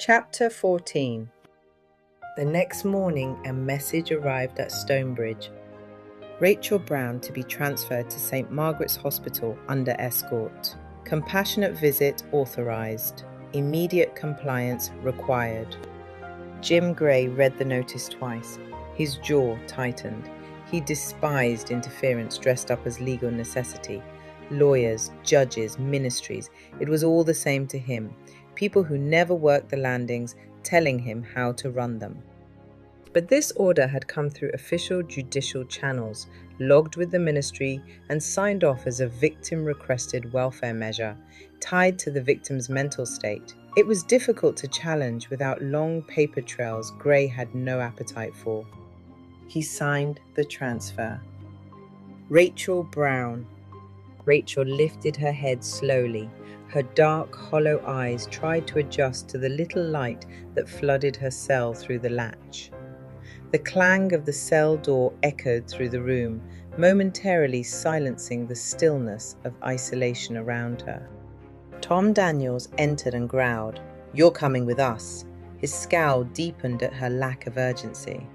Chapter 14. The next morning, a message arrived at Stonebridge. Rachael Brown to be transferred to St. Margaret's Hospital under escort. Compassionate visit authorised. Immediate compliance required. Jim Gray read the notice twice. His jaw tightened. He despised interference dressed up as legal necessity. Lawyers, judges, ministries, it was all the same to him. People who never worked the landings telling him how to run them. But this order had come through official judicial channels, logged with the ministry and signed off as a victim-requested welfare measure, tied to the victim's mental state. It was difficult to challenge without long paper trails Gray had no appetite for. He signed the transfer. Rachael Brown. Rachael lifted her head slowly. Her dark, hollow eyes tried to adjust to the little light that flooded her cell through the latch. The clang of the cell door echoed through the room, momentarily silencing the stillness of isolation around her. Tom Daniels entered and growled, "You're coming with us." His scowl deepened at her lack of urgency.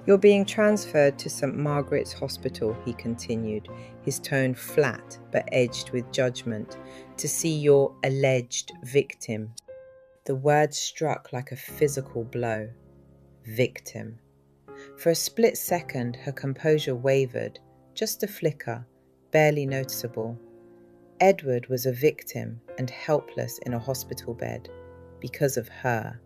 "You're being transferred to St. Margaret's Hospital," he continued, his tone flat but edged with judgment, "to see your alleged victim." The word struck like a physical blow. Victim. For a split second, her composure wavered, just a flicker, barely noticeable. Edward was a victim and helpless in a hospital bed because of her.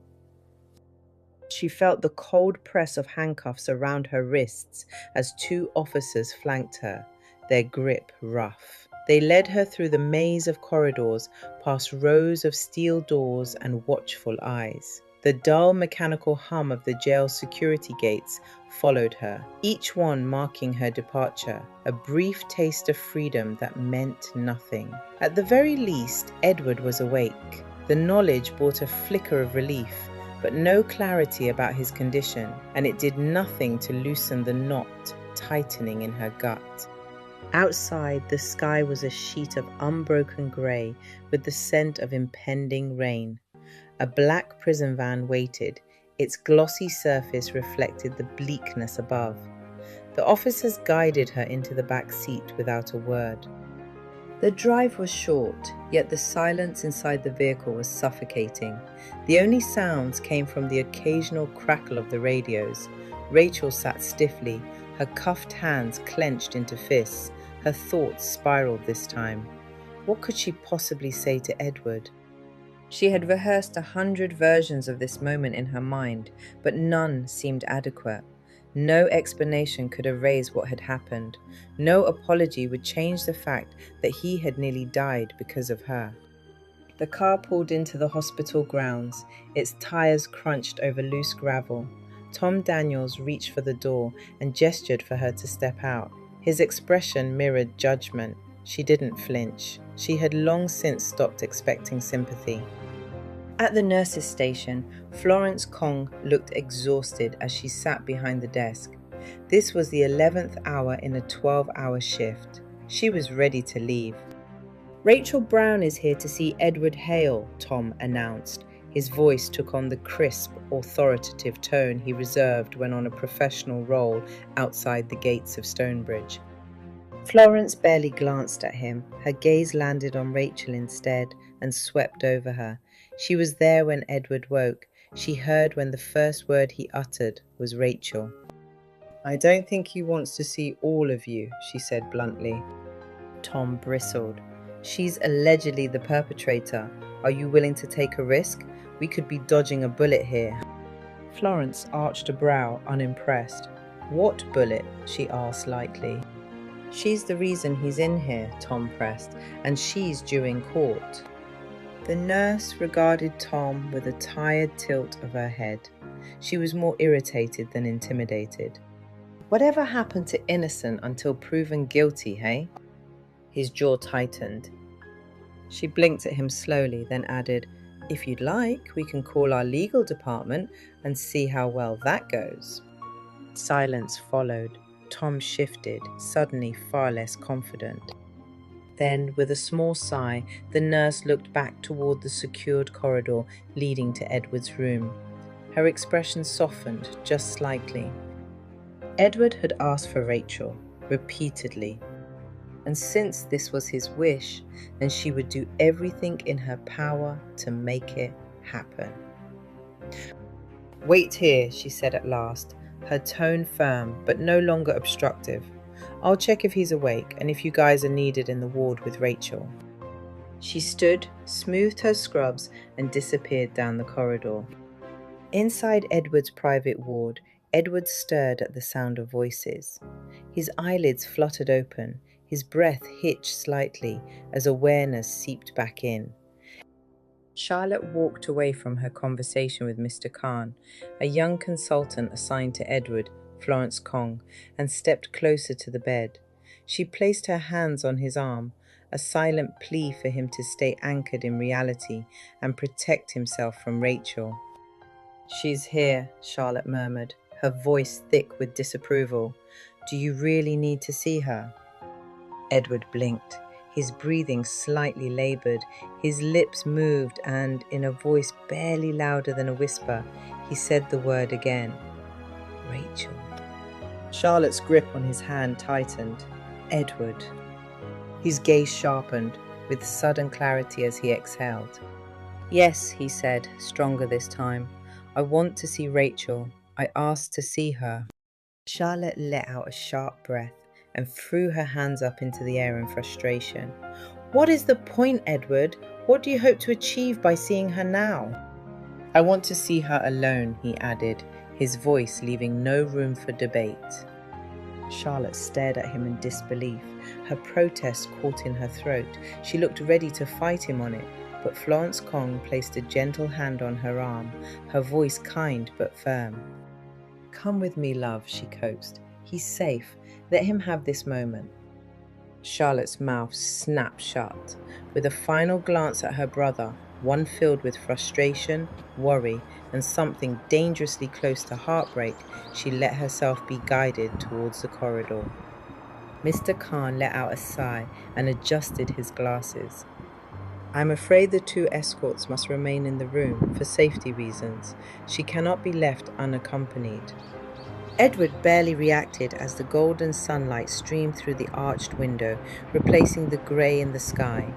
She felt the cold press of handcuffs around her wrists as two officers flanked her, their grip rough. They led her through the maze of corridors, past rows of steel doors and watchful eyes. The dull mechanical hum of the jail's security gates followed her, each one marking her departure, a brief taste of freedom that meant nothing. At the very least, Edward was awake. The knowledge brought a flicker of relief, but no clarity about his condition, and it did nothing to loosen the knot tightening in her gut. Outside, the sky was a sheet of unbroken grey with the scent of impending rain. A black prison van waited. Its glossy surface reflected the bleakness above. The officers guided her into the back seat without a word. The drive was short, yet the silence inside the vehicle was suffocating. The only sounds came from the occasional crackle of the radios. Rachael sat stiffly, her cuffed hands clenched into fists. Her thoughts spiraled this time. What could she possibly say to Edward? She had rehearsed 100 versions of this moment in her mind, but none seemed adequate. No explanation could erase what had happened. No apology would change the fact that he had nearly died because of her. The car pulled into the hospital grounds. Its tires crunched over loose gravel. Tom Daniels reached for the door and gestured for her to step out. His expression mirrored judgment. She didn't flinch. She had long since stopped expecting sympathy. At the nurse's station, Florence Kong looked exhausted as she sat behind the desk. This was the 11th hour in a 12-hour shift. She was ready to leave. "Rachael Brown is here to see Edward Hale," Tom announced. His voice took on the crisp, authoritative tone he reserved when on a professional role outside the gates of Stonebridge. Florence barely glanced at him. Her gaze landed on Rachael instead and swept over her. She was there when Edward woke. She heard when the first word he uttered was Rachael. "I don't think he wants to see all of you," she said bluntly. Tom bristled. "She's allegedly the perpetrator. Are you willing to take a risk? We could be dodging a bullet here." Florence arched a brow, unimpressed. "What bullet?" she asked lightly. "She's the reason he's in here," Tom pressed, "and she's due in court." The nurse regarded Tom with a tired tilt of her head. She was more irritated than intimidated. "Whatever happened to innocent until proven guilty, hey?" His jaw tightened. She blinked at him slowly, then added, "If you'd like, we can call our legal department and see how well that goes." Silence followed. Tom shifted, suddenly far less confident. Then, with a small sigh, the nurse looked back toward the secured corridor leading to Edward's room. Her expression softened just slightly. Edward had asked for Rachael repeatedly, and since this was his wish, then she would do everything in her power to make it happen. "Wait here," she said at last, her tone firm but no longer obstructive. "I'll check if he's awake and if you guys are needed in the ward with Rachael." She stood, smoothed her scrubs, and disappeared down the corridor. Inside Edward's private ward, Edward stirred at the sound of voices. His eyelids fluttered open, his breath hitched slightly as awareness seeped back in. Charlotte walked away from her conversation with Mr. Khan, a young consultant assigned to Edward, Florence Kong, and stepped closer to the bed. She placed her hands on his arm, a silent plea for him to stay anchored in reality and protect himself from Rachael. "She's here," Charlotte murmured, her voice thick with disapproval. "Do you really need to see her?" Edward blinked, his breathing slightly labored, his lips moved, and, in a voice barely louder than a whisper, he said the word again. "Rachael." Charlotte's grip on his hand tightened. "Edward." His gaze sharpened, with sudden clarity as he exhaled. "Yes," he said, stronger this time. "I want to see Rachael. I asked to see her." Charlotte let out a sharp breath and threw her hands up into the air in frustration. "What is the point, Edward? What do you hope to achieve by seeing her now?" "I want to see her alone," he added, his voice leaving no room for debate. Charlotte stared at him in disbelief, her protest caught in her throat. She looked ready to fight him on it, but Florence Kong placed a gentle hand on her arm, her voice kind but firm. "Come with me, love," she coaxed. "He's safe. Let him have this moment." Charlotte's mouth snapped shut. With a final glance at her brother, one filled with frustration, worry, and something dangerously close to heartbreak, she let herself be guided towards the corridor. Mr. Khan let out a sigh and adjusted his glasses. "I'm afraid the two escorts must remain in the room for safety reasons. She cannot be left unaccompanied." Edward barely reacted as the golden sunlight streamed through the arched window, replacing the grey in the sky.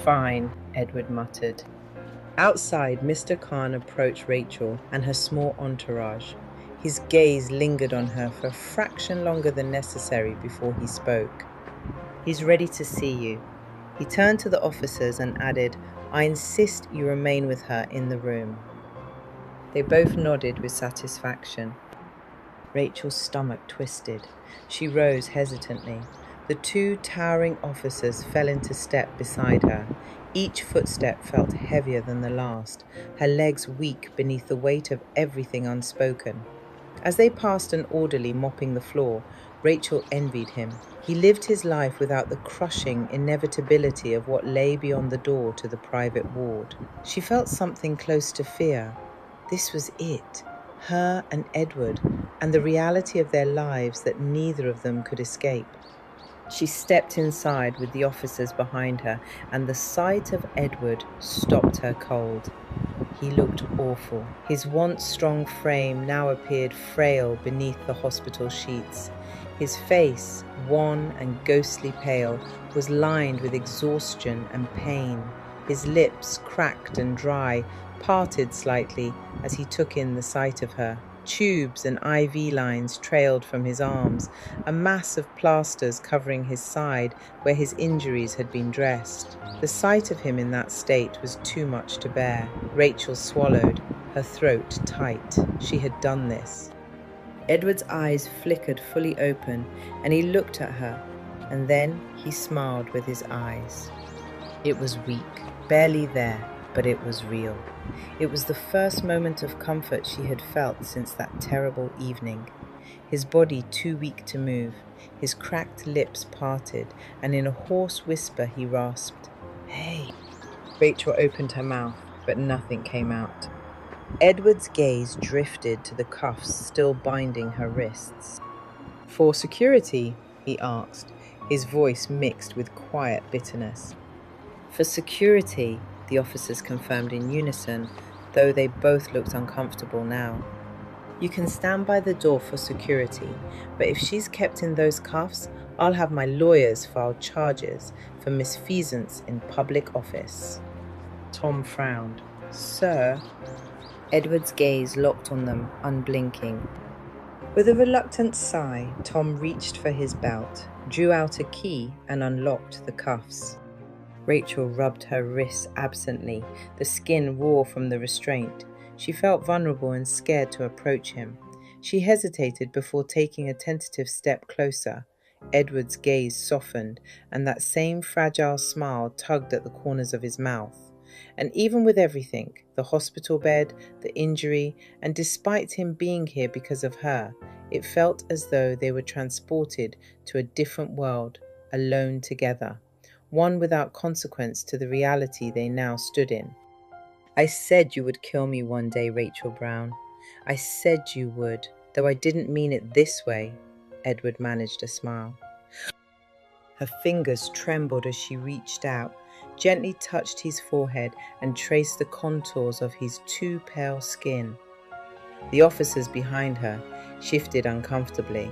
"Fine," Edward muttered. Outside, Mr. Khan approached Rachael and her small entourage. His gaze lingered on her for a fraction longer than necessary before he spoke. "He's ready to see you." He turned to the officers and added, "I insist you remain with her in the room." They both nodded with satisfaction. Rachel's stomach twisted. She rose hesitantly. The two towering officers fell into step beside her. Each footstep felt heavier than the last, her legs weak beneath the weight of everything unspoken. As they passed an orderly mopping the floor, Rachael envied him. He lived his life without the crushing inevitability of what lay beyond the door to the private ward. She felt something close to fear. This was it, her and Edward, and the reality of their lives that neither of them could escape. She stepped inside with the officers behind her, and the sight of Edward stopped her cold. He looked awful. His once strong frame now appeared frail beneath the hospital sheets. His face, wan and ghostly pale, was lined with exhaustion and pain. His lips, cracked and dry, parted slightly as he took in the sight of her. Tubes and IV lines trailed from his arms, a mass of plasters covering his side where his injuries had been dressed. The sight of him in that state was too much to bear. Rachael swallowed, her throat tight. She had done this. Edward's eyes flickered fully open, and he looked at her, and then he smiled with his eyes. It was weak, barely there, but it was real. It was the first moment of comfort she had felt since that terrible evening. His body too weak to move, his cracked lips parted, and in a hoarse whisper he rasped, "Hey." Rachael opened her mouth, but nothing came out. Edward's gaze drifted to the cuffs still binding her wrists. "For security?" he asked, his voice mixed with quiet bitterness. For security, the officers confirmed in unison, though they both looked uncomfortable now. You can stand by the door for security, but if she's kept in those cuffs, I'll have my lawyers file charges for misfeasance in public office. Tom frowned. Sir? Edward's gaze locked on them, unblinking. With a reluctant sigh, Tom reached for his belt, drew out a key and unlocked the cuffs. Rachael rubbed her wrists absently, the skin raw from the restraint. She felt vulnerable and scared to approach him. She hesitated before taking a tentative step closer. Edward's gaze softened, and that same fragile smile tugged at the corners of his mouth. And even with everything, the hospital bed, the injury, and despite him being here because of her, it felt as though they were transported to a different world, alone together, one without consequence to the reality they now stood in. I said you would kill me one day, Rachael Brown. I said you would, though I didn't mean it this way. Edward managed a smile. Her fingers trembled as she reached out, gently touched his forehead and traced the contours of his too pale skin. The officers behind her shifted uncomfortably.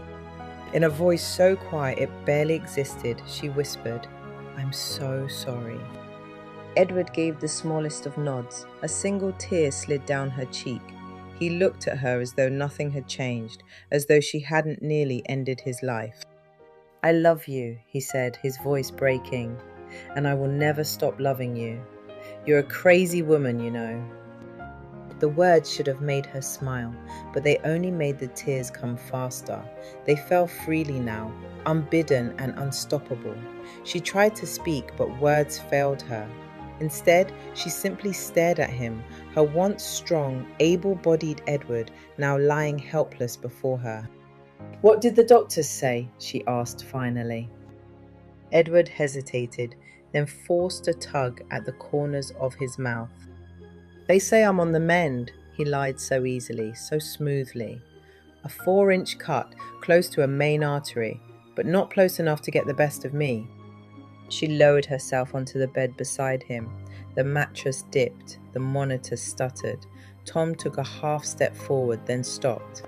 In a voice so quiet it barely existed, she whispered, "I'm so sorry." Edward gave the smallest of nods. A single tear slid down her cheek. He looked at her as though nothing had changed, as though she hadn't nearly ended his life. "I love you," he said, his voice breaking, "and I will never stop loving you. You're a crazy woman, you know." The words should have made her smile, but they only made the tears come faster. They fell freely now, unbidden and unstoppable. She tried to speak, but words failed her. Instead, she simply stared at him, her once strong, able-bodied Edward now lying helpless before her. "What did the doctors say?" she asked finally. Edward hesitated, then forced a tug at the corners of his mouth. "They say I'm on the mend," he lied so easily, so smoothly. "A 4-inch cut, close to a main artery, but not close enough to get the best of me." She lowered herself onto the bed beside him. The mattress dipped, the monitor stuttered. Tom took a half step forward, then stopped.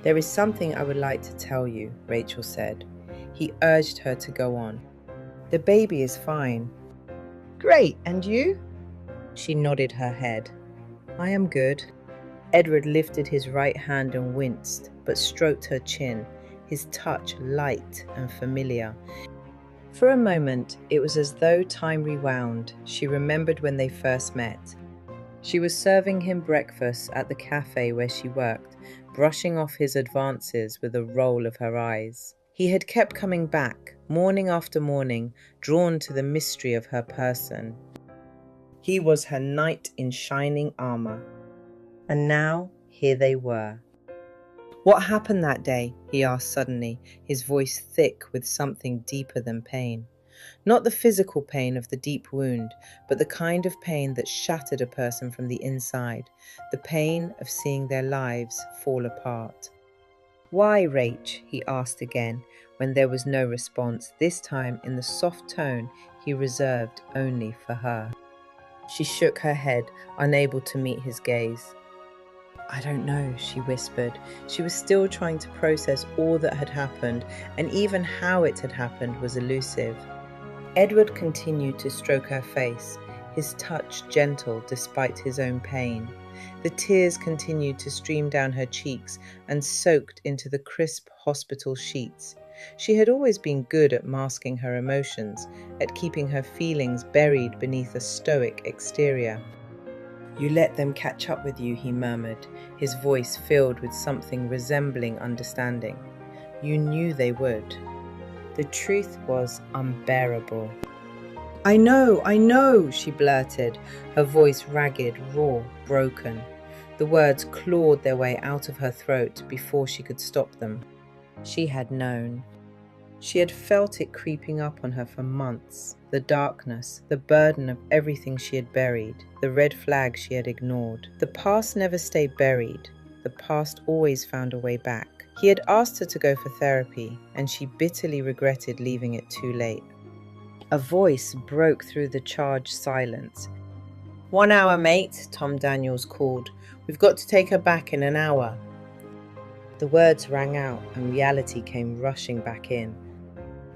"There is something I would like to tell you," Rachael said. He urged her to go on. "The baby is fine." "Great, and you?" She nodded her head. "I am good." Edward lifted his right hand and winced, but stroked her chin, his touch light and familiar. For a moment, it was as though time rewound. She remembered when they first met. She was serving him breakfast at the cafe where she worked, brushing off his advances with a roll of her eyes. He had kept coming back, morning after morning, drawn to the mystery of her person. He was her knight in shining armor. And now, here they were. "What happened that day?" he asked suddenly, his voice thick with something deeper than pain. Not the physical pain of the deep wound, but the kind of pain that shattered a person from the inside, the pain of seeing their lives fall apart. "Why, Rach?" he asked again, when there was no response, this time in the soft tone he reserved only for her. She shook her head, unable to meet his gaze. "I don't know," she whispered. She was still trying to process all that had happened, and even how it had happened was elusive. Edward continued to stroke her face, his touch gentle despite his own pain. The tears continued to stream down her cheeks and soaked into the crisp hospital sheets. She had always been good at masking her emotions, at keeping her feelings buried beneath a stoic exterior. "You let them catch up with you," he murmured, his voice filled with something resembling understanding. "You knew they would." The truth was unbearable. I know, she blurted, her voice ragged, raw, broken. The words clawed their way out of her throat before she could stop them. She had known. She had felt it creeping up on her for months. The darkness, the burden of everything she had buried, the red flag she had ignored. The past never stayed buried. The past always found a way back. He had asked her to go for therapy, and she bitterly regretted leaving it too late. A voice broke through the charged silence. "1 hour, mate," Tom Daniels called. "We've got to take her back in an hour." The words rang out and reality came rushing back in.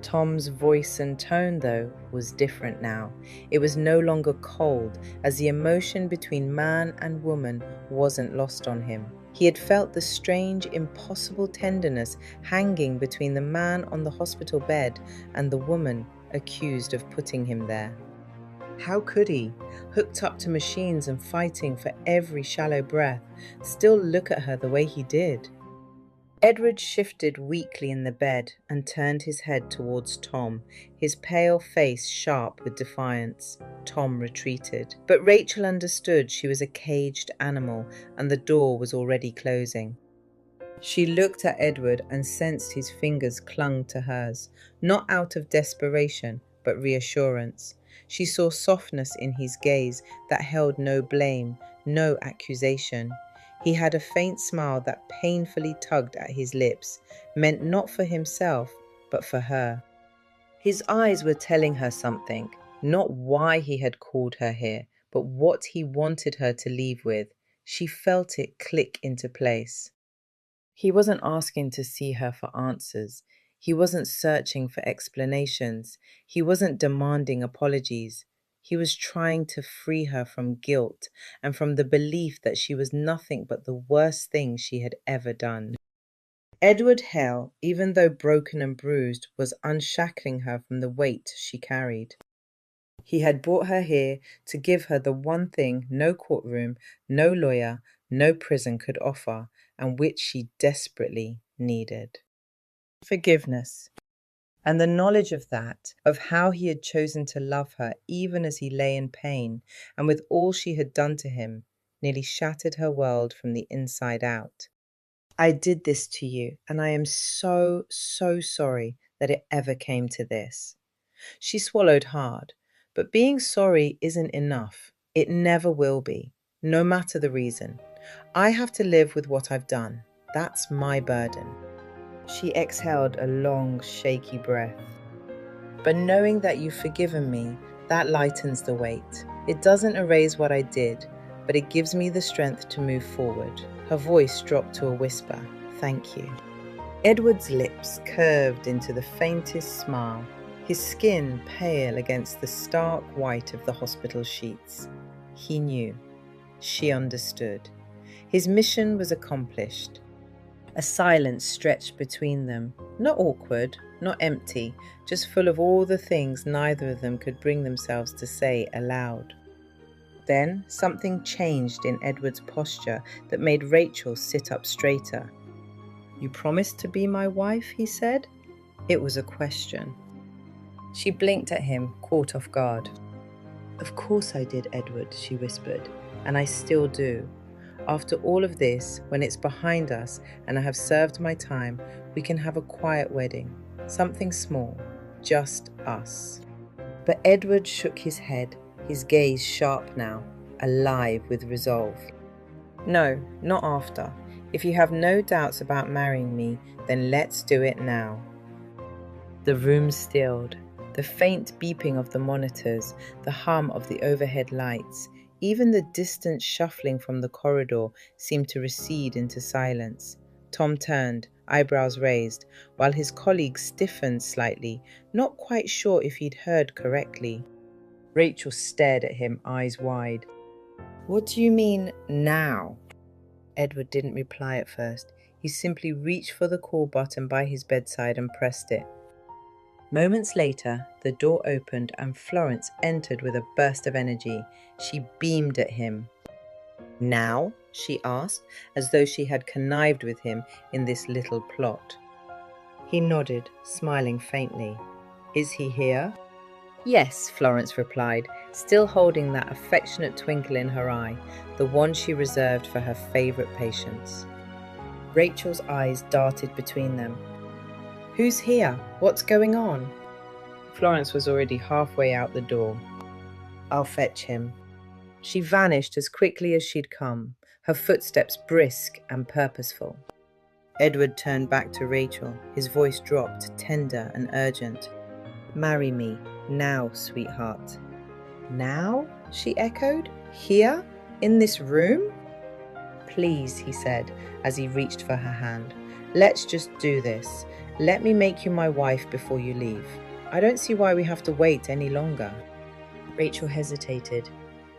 Tom's voice and tone, though, was different now. It was no longer cold, as the emotion between man and woman wasn't lost on him. He had felt the strange, impossible tenderness hanging between the man on the hospital bed and the woman accused of putting him there. How could he, hooked up to machines and fighting for every shallow breath, still look at her the way he did? Edward shifted weakly in the bed and turned his head towards Tom, his pale face sharp with defiance. Tom retreated, but Rachael understood she was a caged animal and the door was already closing. She looked at Edward and sensed his fingers clung to hers, not out of desperation, but reassurance. She saw softness in his gaze that held no blame, no accusation. He had a faint smile that painfully tugged at his lips, meant not for himself, but for her. His eyes were telling her something, not why he had called her here, but what he wanted her to leave with. She felt it click into place. He wasn't asking to see her for answers. He wasn't searching for explanations. He wasn't demanding apologies. He was trying to free her from guilt and from the belief that she was nothing but the worst thing she had ever done. Edward Hale, even though broken and bruised, was unshackling her from the weight she carried. He had brought her here to give her the one thing no courtroom, no lawyer, no prison could offer, and which she desperately needed. Forgiveness. And the knowledge of that, of how he had chosen to love her even as he lay in pain, and with all she had done to him, nearly shattered her world from the inside out. "I did this to you, and I am so sorry that it ever came to this." She swallowed hard, but being sorry isn't enough. It never will be, no matter the reason. I have to live with what I've done. That's my burden. She exhaled a long, shaky breath. "But knowing that you've forgiven me, that lightens the weight. It doesn't erase what I did, but it gives me the strength to move forward." Her voice dropped to a whisper. "Thank you." Edward's lips curved into the faintest smile, his skin pale against the stark white of the hospital sheets. He knew. She understood. His mission was accomplished. A silence stretched between them, not awkward, not empty, just full of all the things neither of them could bring themselves to say aloud. Then something changed in Edward's posture that made Rachael sit up straighter. "You promised to be my wife?" he said. It was a question. She blinked at him, caught off guard. "Of course I did, Edward," she whispered, "and I still do. After all of this, when it's behind us and I have served my time, we can have a quiet wedding. Something small, just us." But Edward shook his head, his gaze sharp now, alive with resolve. "No, not after. If you have no doubts about marrying me, then let's do it now." The room stilled. The faint beeping of the monitors, the hum of the overhead lights, even the distant shuffling from the corridor seemed to recede into silence. Tom turned, eyebrows raised, while his colleague stiffened slightly, not quite sure if he'd heard correctly. Rachael stared at him, eyes wide. "What do you mean, now?" Edward didn't reply at first. He simply reached for the call button by his bedside and pressed it. Moments later, the door opened and Florence entered with a burst of energy. She beamed at him. "Now?" she asked, as though she had connived with him in this little plot. He nodded, smiling faintly. "Is he here?" "Yes," Florence replied, still holding that affectionate twinkle in her eye, the one she reserved for her favourite patients. Rachael's eyes darted between them. "Who's here? What's going on?" Florence was already halfway out the door. "I'll fetch him." She vanished as quickly as she'd come, her footsteps brisk and purposeful. Edward turned back to Rachael, his voice dropped, tender and urgent. "Marry me, now, sweetheart." "Now?" she echoed. "Here? In this room?" "Please," he said as he reached for her hand. "Let's just do this. Let me make you my wife before you leave. I don't see why we have to wait any longer." Rachael hesitated.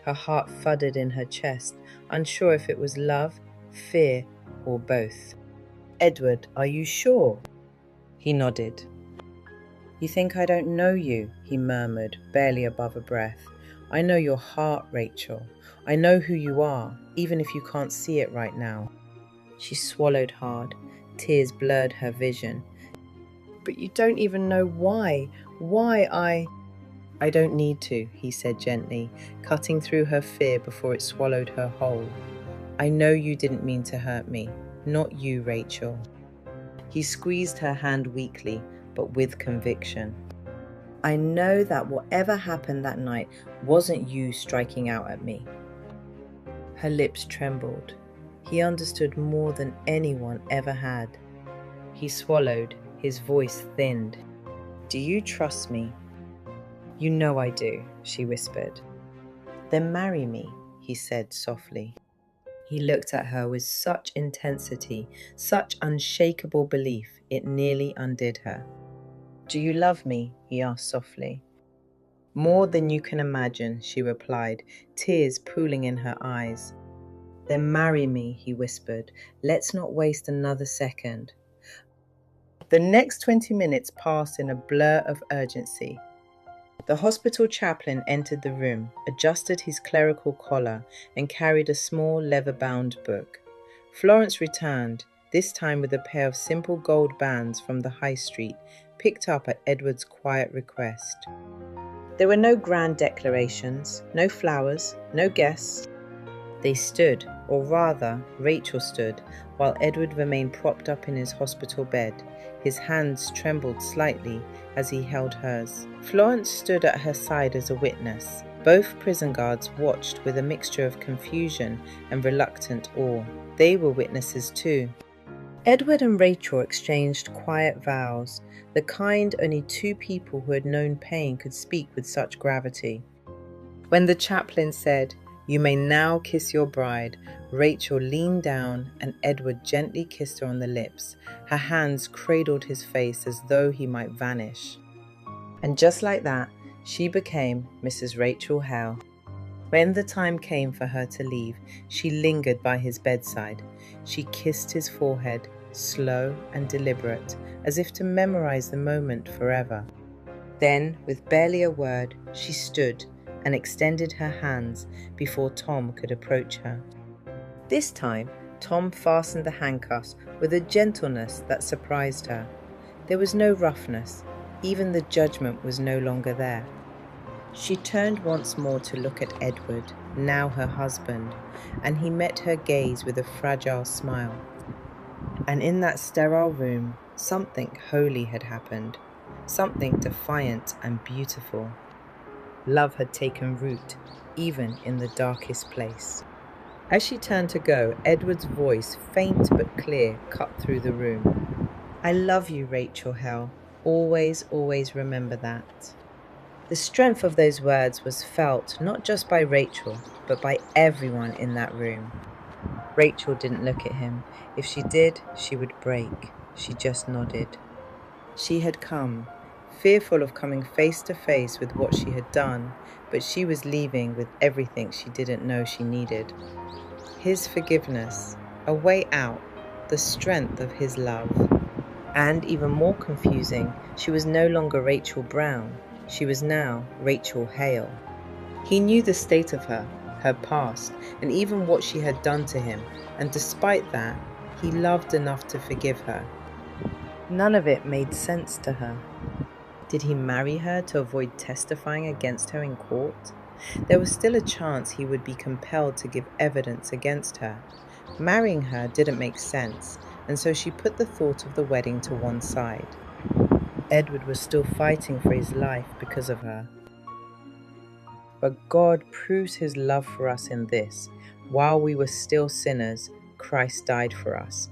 Her heart thudded in her chest, unsure if it was love, fear, or both. "Edward, are you sure?" He nodded. "You think I don't know you?" he murmured, barely above a breath. "I know your heart, Rachael. I know who you are, even if you can't see it right now." She swallowed hard. Tears blurred her vision. "But you don't even know why I don't need to," he said gently, cutting through her fear before it swallowed her whole. "I know you didn't mean to hurt me. Not you, Rachael." He squeezed her hand weakly, but with conviction. "I know that whatever happened that night wasn't you striking out at me." Her lips trembled. He understood more than anyone ever had. He swallowed, his voice thinned. "Do you trust me?" "You know I do," she whispered. "Then marry me," he said softly. He looked at her with such intensity, such unshakable belief, it nearly undid her. "Do you love me?" he asked softly. "More than you can imagine," she replied, tears pooling in her eyes. "Then marry me," he whispered. "Let's not waste another second." The next 20 minutes passed in a blur of urgency. The hospital chaplain entered the room, adjusted his clerical collar, and carried a small leather-bound book. Florence returned, this time with a pair of simple gold bands from the high street, picked up at Edward's quiet request. There were no grand declarations, no flowers, no guests. They stood, or rather, Rachael stood, while Edward remained propped up in his hospital bed. His hands trembled slightly as he held hers. Florence stood at her side as a witness. Both prison guards watched with a mixture of confusion and reluctant awe. They were witnesses too. Edward and Rachael exchanged quiet vows, the kind only two people who had known pain could speak with such gravity. When the chaplain said, "You may now kiss your bride," Rachael leaned down and Edward gently kissed her on the lips. Her hands cradled his face as though he might vanish. And just like that, she became Mrs. Rachael Hale. When the time came for her to leave, she lingered by his bedside. She kissed his forehead, slow and deliberate, as if to memorize the moment forever. Then, with barely a word, she stood and extended her hands before Tom could approach her. This time, Tom fastened the handcuffs with a gentleness that surprised her. There was no roughness, even the judgment was no longer there. She turned once more to look at Edward, now her husband, and he met her gaze with a fragile smile. And in that sterile room, something holy had happened, something defiant and beautiful. Love had taken root, even in the darkest place. As she turned to go, Edward's voice, faint but clear, cut through the room. "I love you, Rachael Hale. Always, always remember that." The strength of those words was felt not just by Rachael, but by everyone in that room. Rachael didn't look at him. If she did, she would break. She just nodded. She had come, fearful of coming face to face with what she had done, but she was leaving with everything she didn't know she needed. His forgiveness, a way out, the strength of his love. And even more confusing, she was no longer Rachael Brown. She was now Rachael Hale. He knew the state of her past, and even what she had done to him, and despite that, he loved enough to forgive her. None of it made sense to her. Did he marry her to avoid testifying against her in court? There was still a chance he would be compelled to give evidence against her. Marrying her didn't make sense, and so she put the thought of the wedding to one side. Edward was still fighting for his life because of her. But God proves his love for us in this: while we were still sinners, Christ died for us.